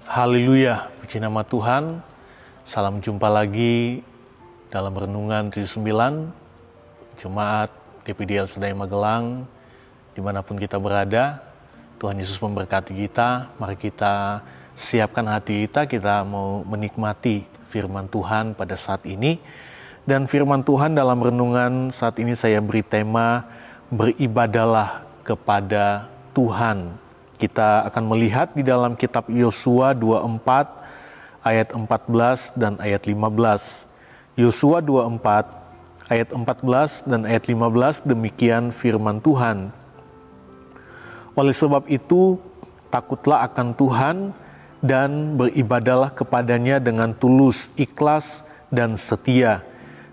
Haleluya, puji nama Tuhan. Salam jumpa lagi dalam Renungan 79, Jemaat DPDL Sedai Magelang, dimanapun kita berada. Tuhan Yesus memberkati kita. Mari kita siapkan hati kita mau menikmati firman Tuhan pada saat ini. Dan firman Tuhan dalam renungan saat ini saya beri tema, beribadalah kepada Tuhan. Kita akan melihat di dalam kitab Yosua 24 ayat 14 dan ayat 15. Yosua 24 ayat 14 dan ayat 15, demikian firman Tuhan. Oleh sebab itu, takutlah akan Tuhan dan beribadalah kepadanya dengan tulus, ikhlas, dan setia.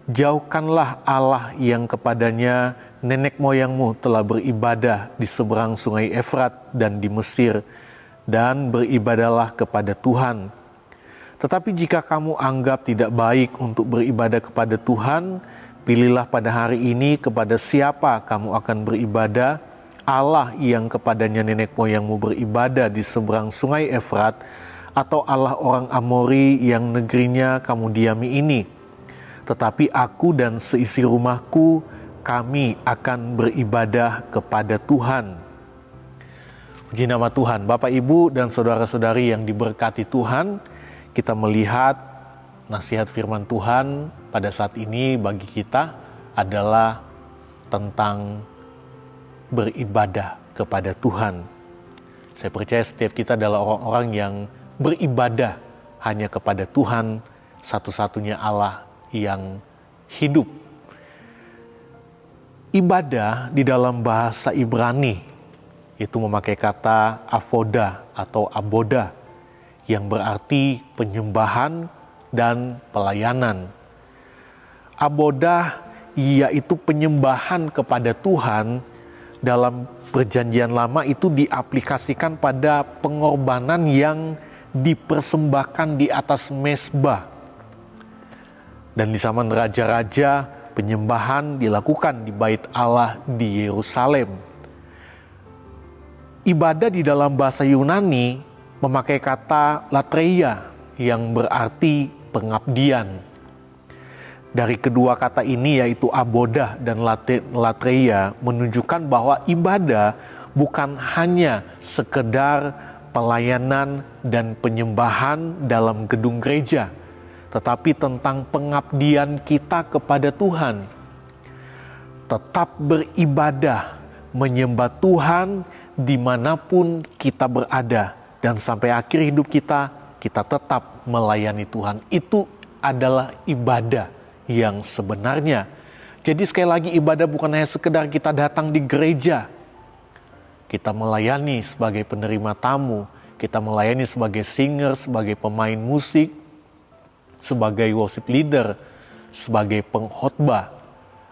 Jauhkanlah Allah yang kepadanya nenek moyangmu telah beribadah di seberang sungai Efrat dan di Mesir, dan beribadalah kepada Tuhan. Tetapi jika kamu anggap tidak baik untuk beribadah kepada Tuhan, pilihlah pada hari ini kepada siapa kamu akan beribadah, Allah yang kepadanya nenek moyangmu beribadah di seberang sungai Efrat, atau Allah orang Amori yang negerinya kamu diami ini. Tetapi aku dan seisi rumahku, kami akan beribadah kepada Tuhan. Puji nama Tuhan. Bapak, Ibu, dan saudara-saudari yang diberkati Tuhan, kita melihat nasihat firman Tuhan pada saat ini bagi kita adalah tentang beribadah kepada Tuhan. Saya percaya setiap kita adalah orang-orang yang beribadah hanya kepada Tuhan, satu-satunya Allah yang hidup. Ibadah di dalam bahasa Ibrani itu memakai kata avoda atau aboda yang berarti penyembahan dan pelayanan. Aboda yaitu penyembahan kepada Tuhan dalam Perjanjian Lama itu diaplikasikan pada pengorbanan yang dipersembahkan di atas mezbah. Dan di zaman raja-raja, penyembahan dilakukan di Bait Allah di Yerusalem. Ibadah di dalam bahasa Yunani memakai kata latreia yang berarti pengabdian. Dari kedua kata ini yaitu abodah dan latreia menunjukkan bahwa ibadah bukan hanya sekedar pelayanan dan penyembahan dalam gedung gereja, tetapi tentang pengabdian kita kepada Tuhan. Tetap beribadah, menyembah Tuhan dimanapun kita berada. Dan sampai akhir hidup kita tetap melayani Tuhan. Itu adalah ibadah yang sebenarnya. Jadi sekali lagi, ibadah bukan hanya sekedar kita datang di gereja. Kita melayani sebagai penerima tamu. Kita melayani sebagai singer, sebagai pemain musik, sebagai worship leader, sebagai pengkhotbah,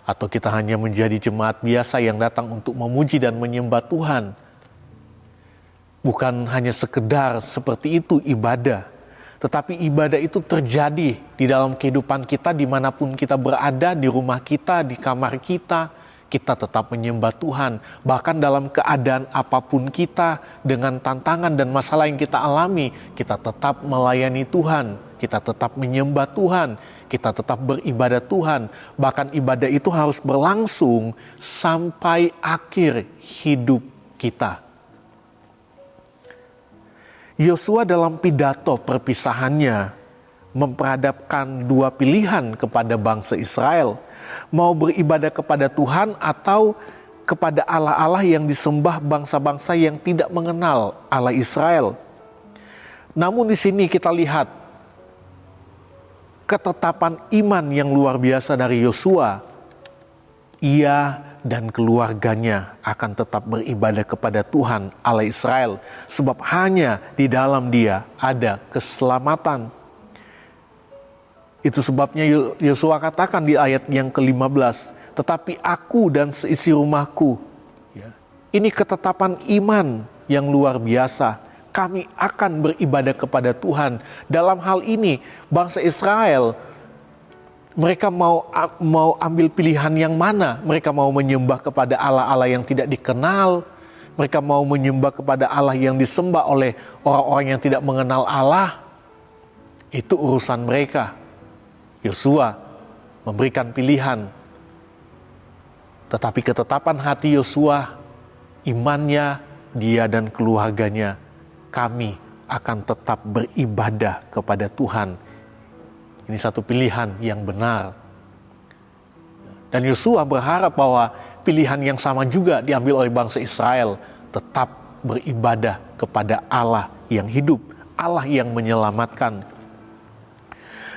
atau kita hanya menjadi jemaat biasa yang datang untuk memuji dan menyembah Tuhan. Bukan hanya sekedar seperti itu ibadah, tetapi ibadah itu terjadi di dalam kehidupan kita dimanapun kita berada, di rumah kita, di kamar kita tetap menyembah Tuhan. Bahkan dalam keadaan apapun kita, dengan tantangan dan masalah yang kita alami, kita tetap melayani Tuhan, kita tetap menyembah Tuhan, kita tetap beribadah Tuhan. Bahkan ibadah itu harus berlangsung sampai akhir hidup kita. Yosua dalam pidato perpisahannya memperhadapkan dua pilihan kepada bangsa Israel. Mau beribadah kepada Tuhan atau kepada Allah-Allah yang disembah bangsa-bangsa yang tidak mengenal Allah Israel. Namun di sini kita lihat ketetapan iman yang luar biasa dari Yosua. Ia dan keluarganya akan tetap beribadah kepada Tuhan Allah Israel, sebab hanya di dalam Dia ada keselamatan. Itu sebabnya Yosua katakan di ayat yang ke-15, tetapi aku dan seisi rumahku. Ini ketetapan iman yang luar biasa. Kami akan beribadah kepada Tuhan. Dalam hal ini bangsa Israel, mereka mau ambil pilihan yang mana? Mereka mau menyembah kepada Allah-Allah yang tidak dikenal, Mereka mau menyembah kepada Allah yang disembah oleh orang-orang yang tidak mengenal Allah. Itu urusan mereka. Yosua memberikan pilihan. Tetapi ketetapan hati Yosua, imannya, dia dan keluarganya, kami akan tetap beribadah kepada Tuhan. Ini satu pilihan yang benar. Dan Yosua berharap bahwa pilihan yang sama juga diambil oleh bangsa Israel, tetap beribadah kepada Allah yang hidup, Allah yang menyelamatkan.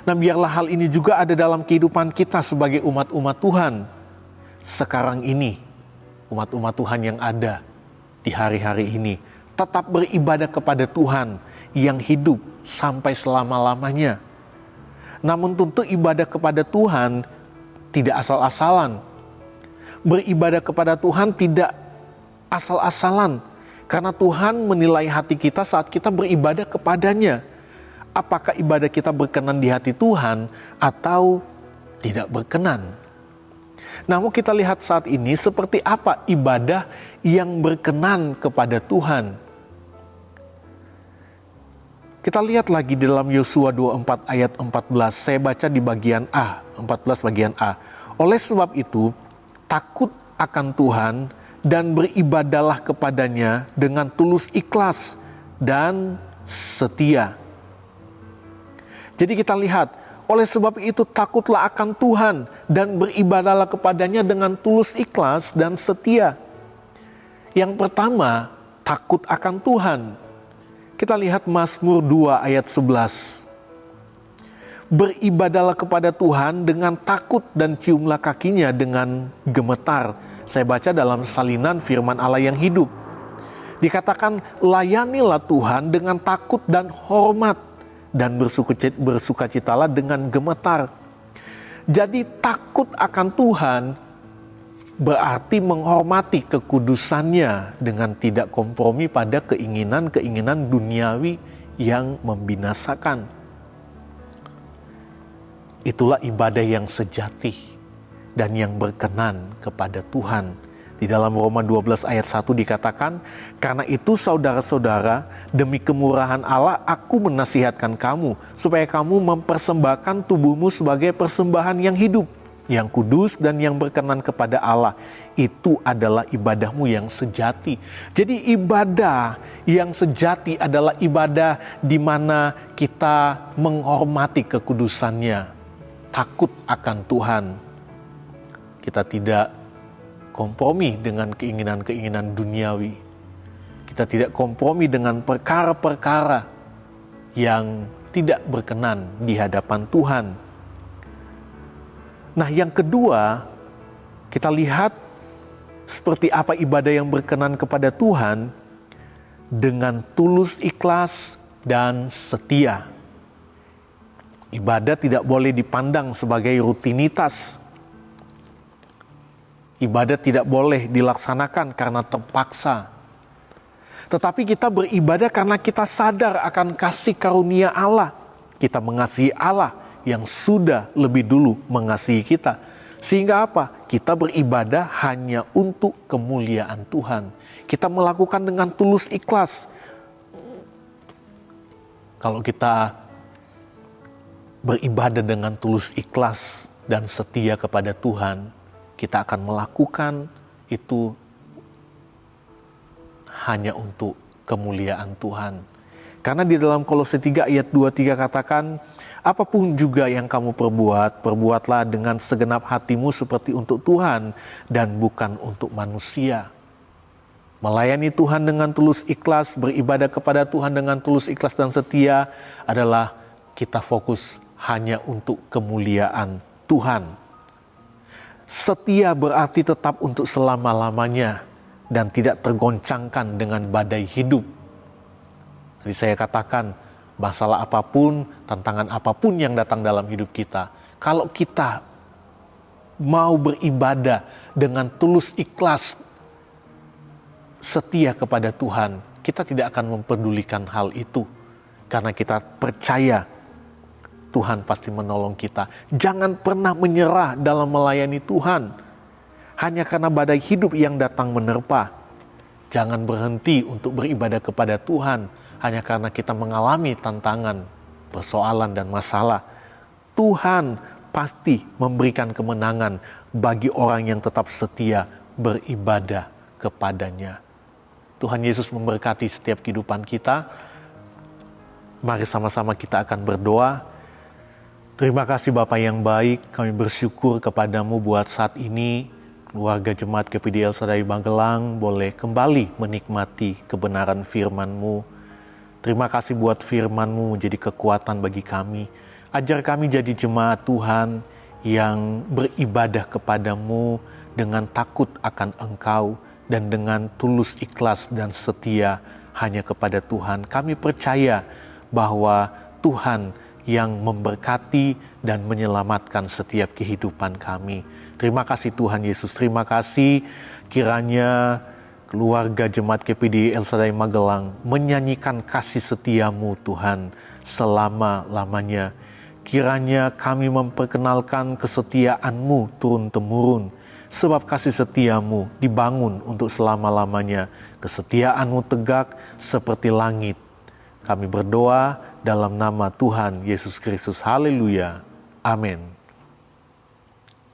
Nah, biarlah hal ini juga ada dalam kehidupan kita sebagai umat-umat Tuhan. Sekarang ini, umat-umat Tuhan yang ada di hari-hari ini, tetap beribadah kepada Tuhan yang hidup sampai selama-lamanya. Namun tentu ibadah kepada Tuhan tidak asal-asalan. Beribadah kepada Tuhan tidak asal-asalan. Karena Tuhan menilai hati kita saat kita beribadah kepadanya. Apakah ibadah kita berkenan di hati Tuhan atau tidak berkenan? Namun kita lihat saat ini seperti apa ibadah yang berkenan kepada Tuhan. Kita lihat lagi di dalam Yosua 24 ayat 14. Saya baca di bagian A, 14 bagian A. Oleh sebab itu, takut akan Tuhan dan beribadahlah kepadanya dengan tulus ikhlas dan setia. Jadi kita lihat, oleh sebab itu takutlah akan Tuhan dan beribadahlah kepadanya dengan tulus ikhlas dan setia. Yang pertama, takut akan Tuhan. Kita lihat Mazmur 2 ayat 11. Beribadahlah kepada Tuhan dengan takut dan ciumlah kakinya dengan gemetar. Saya baca dalam salinan firman Allah yang hidup. Dikatakan layanilah Tuhan dengan takut dan hormat dan bersukacitalah dengan gemetar. Jadi takut akan Tuhan berarti menghormati kekudusannya dengan tidak kompromi pada keinginan-keinginan duniawi yang membinasakan. Itulah ibadah yang sejati dan yang berkenan kepada Tuhan. Di dalam Roma 12 ayat 1 dikatakan, karena itu saudara-saudara, demi kemurahan Allah aku menasihatkan kamu, supaya kamu mempersembahkan tubuhmu sebagai persembahan yang hidup, yang kudus dan yang berkenan kepada Allah. Itu adalah ibadahmu yang sejati. Jadi ibadah yang sejati adalah ibadah di mana kita menghormati kekudusannya, takut akan Tuhan. Kita tidak kompromi dengan keinginan-keinginan duniawi. Kita tidak kompromi dengan perkara-perkara yang tidak berkenan di hadapan Tuhan. Nah, yang kedua, kita lihat seperti apa ibadah yang berkenan kepada Tuhan dengan tulus ikhlas dan setia. Ibadah tidak boleh dipandang sebagai rutinitas. Ibadah tidak boleh dilaksanakan karena terpaksa. Tetapi kita beribadah karena kita sadar akan kasih karunia Allah. Kita mengasihi Allah yang sudah lebih dulu mengasihi kita. Sehingga apa? Kita beribadah hanya untuk kemuliaan Tuhan. Kita melakukan dengan tulus ikhlas. Kalau kita beribadah dengan tulus ikhlas dan setia kepada Tuhan, kita akan melakukan itu hanya untuk kemuliaan Tuhan. Karena di dalam Kolose 3 ayat 23 katakan, apapun juga yang kamu perbuat, perbuatlah dengan segenap hatimu seperti untuk Tuhan dan bukan untuk manusia. Melayani Tuhan dengan tulus ikhlas, beribadah kepada Tuhan dengan tulus ikhlas dan setia adalah kita fokus hanya untuk kemuliaan Tuhan. Setia berarti tetap untuk selama-lamanya dan tidak tergoncangkan dengan badai hidup. Jadi saya katakan, masalah apapun, tantangan apapun yang datang dalam hidup kita, kalau kita mau beribadah dengan tulus ikhlas, setia kepada Tuhan, kita tidak akan mempedulikan hal itu. Karena kita percaya Tuhan pasti menolong kita. Jangan pernah menyerah dalam melayani Tuhan. Hanya karena badai hidup yang datang menerpa. Jangan berhenti untuk beribadah kepada Tuhan hanya karena kita mengalami tantangan, persoalan dan masalah. Tuhan pasti memberikan kemenangan bagi orang yang tetap setia beribadah kepadanya. Tuhan Yesus memberkati setiap kehidupan kita. Mari sama-sama kita akan berdoa. Terima kasih Bapa yang baik, kami bersyukur kepadamu buat saat ini keluarga Jemaat GPD El Shaddai Magelang boleh kembali menikmati kebenaran firman-Mu. Terima kasih buat firman-Mu menjadi kekuatan bagi kami. Ajar kami jadi jemaat Tuhan yang beribadah kepadamu dengan takut akan Engkau dan dengan tulus ikhlas dan setia hanya kepada Tuhan. Kami percaya bahwa Tuhan yang memberkati dan menyelamatkan setiap kehidupan kami. Terima kasih Tuhan Yesus, terima kasih kiranya keluarga Jemaat GPD El Shaddai Magelang menyanyikan kasih setiamu Tuhan selama-lamanya. Kiranya kami memperkenalkan kesetiaan-Mu turun-temurun, sebab kasih setiamu dibangun untuk selama-lamanya. Kesetiaan-Mu tegak seperti langit. Kami berdoa dalam nama Tuhan Yesus Kristus. Haleluya. Amin.